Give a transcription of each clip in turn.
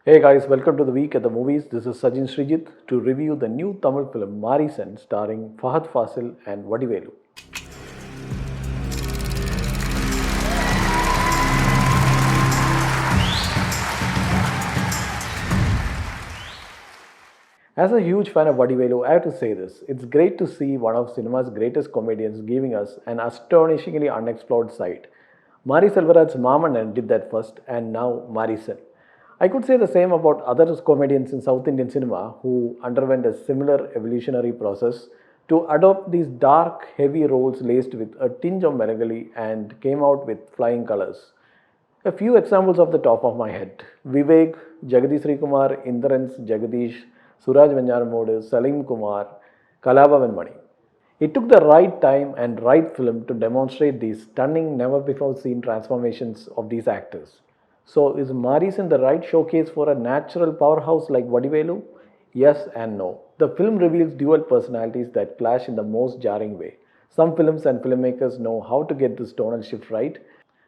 Hey guys, welcome to the week at the movies. This is Sajin Srijit to review the new Tamil film MAAREESAN starring Fahadh, Faasil and Vadivelu. As a huge fan of Vadivelu, I have to say this. It's great to see one of cinema's greatest comedians giving us an astonishingly unexplored side. Mari Selvaraj's Mamanan did that first, and now Marisan. I could say the same about other comedians in South Indian cinema who underwent a similar evolutionary process to adopt these dark, heavy roles laced with a tinge of melancholy and came out with flying colors. A few examples off the top of my head. Vivek, Jagadish Kumar, Indrans, Jagadish, Suraj Venjaramodu, Salim Kumar, Kalabavan Mani. It took the right time and right film to demonstrate these stunning, never before seen transformations of these actors. So, is Marisan the right showcase for a natural powerhouse like Vadivelu? Yes and no. The film reveals dual personalities that clash in the most jarring way. Some films and filmmakers know how to get this tonal shift right.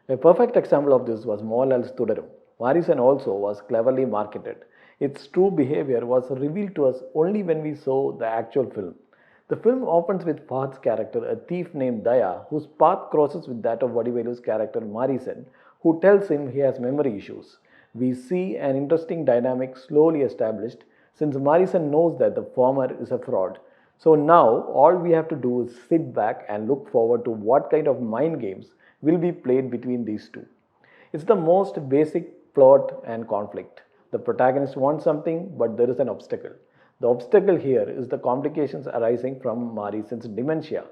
A perfect example of this was Mohanlal's Thudarum. Marisan also was cleverly marketed. Its true behavior was revealed to us only when we saw the actual film. The film opens with Fahad's character, a thief named Daya, whose path crosses with that of Vadivelu's character Marisan, who tells him he has memory issues. We see an interesting dynamic slowly established since Marisan knows that the former is a fraud. So now all we have to do is sit back and look forward to what kind of mind games will be played between these two. It's the most basic plot and conflict. The protagonist wants something, but there is an obstacle. The obstacle here is the complications arising from Marisan's dementia.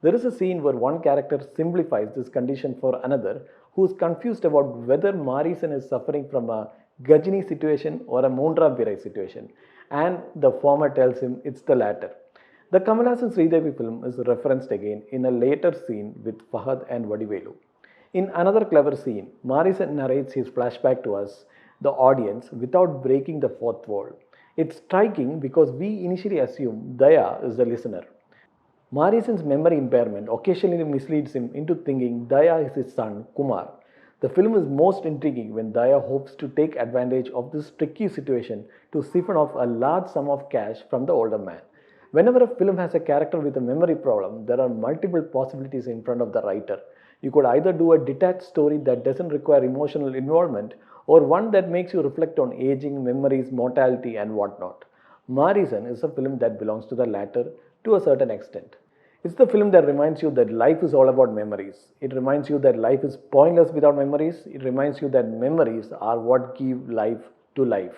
There is a scene where one character simplifies this condition for another who is confused about whether Marisan is suffering from a Gajini situation or a Mundra Birai situation, and the former tells him it's the latter. The Kamal Hassan Sridevi film is referenced again in a later scene with Fahad and Vadivelu. In another clever scene, Marisan narrates his flashback to us, the audience, without breaking the fourth wall. It's striking because we initially assume Daya is the listener. Marisan's memory impairment occasionally misleads him into thinking Daya is his son, Kumar. The film is most intriguing when Daya hopes to take advantage of this tricky situation to siphon off a large sum of cash from the older man. Whenever a film has a character with a memory problem, there are multiple possibilities in front of the writer. You could either do a detached story that doesn't require emotional involvement, or one that makes you reflect on aging, memories, mortality, and whatnot. Marisan is a film that belongs to the latter to a certain extent. It's the film that reminds you that life is all about memories. It reminds you that life is pointless without memories. It reminds you that memories are what give life to life.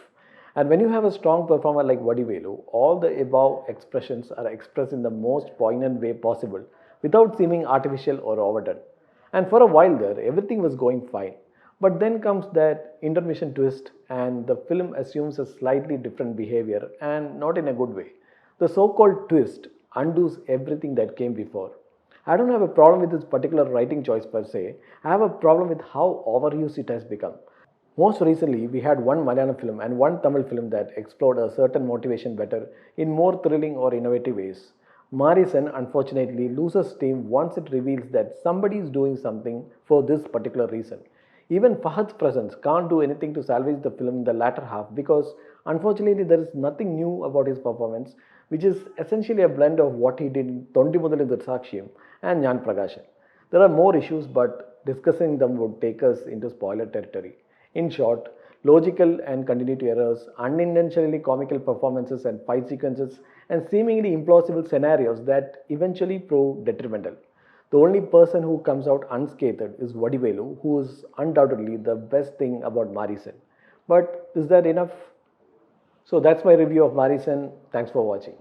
And when you have a strong performer like Vadivelu, all the above expressions are expressed in the most poignant way possible without seeming artificial or overdone. And for a while there, everything was going fine. But then comes that intermission twist, and the film assumes a slightly different behavior, and not in a good way. The so called twist undoes everything that came before. I don't have a problem with this particular writing choice per se, I have a problem with how overused it has become. Most recently, we had one Malayalam film and one Tamil film that explored a certain motivation better in more thrilling or innovative ways. Marisan unfortunately loses steam once it reveals that somebody is doing something for this particular reason. Even Fahad's presence can't do anything to salvage the film in the latter half because unfortunately there is nothing new about his performance, which is essentially a blend of what he did in Tondi Mudalil Sakshiyam and Nyan Prakashan. There are more issues, but discussing them would take us into spoiler territory. In short, logical and continuity errors, unintentionally comical performances and fight sequences, and seemingly implausible scenarios that eventually prove detrimental. The only person who comes out unscathed is Vadivelu, who is undoubtedly the best thing about Marisan. But is that enough? So that's my review of Marisan. Thanks for watching.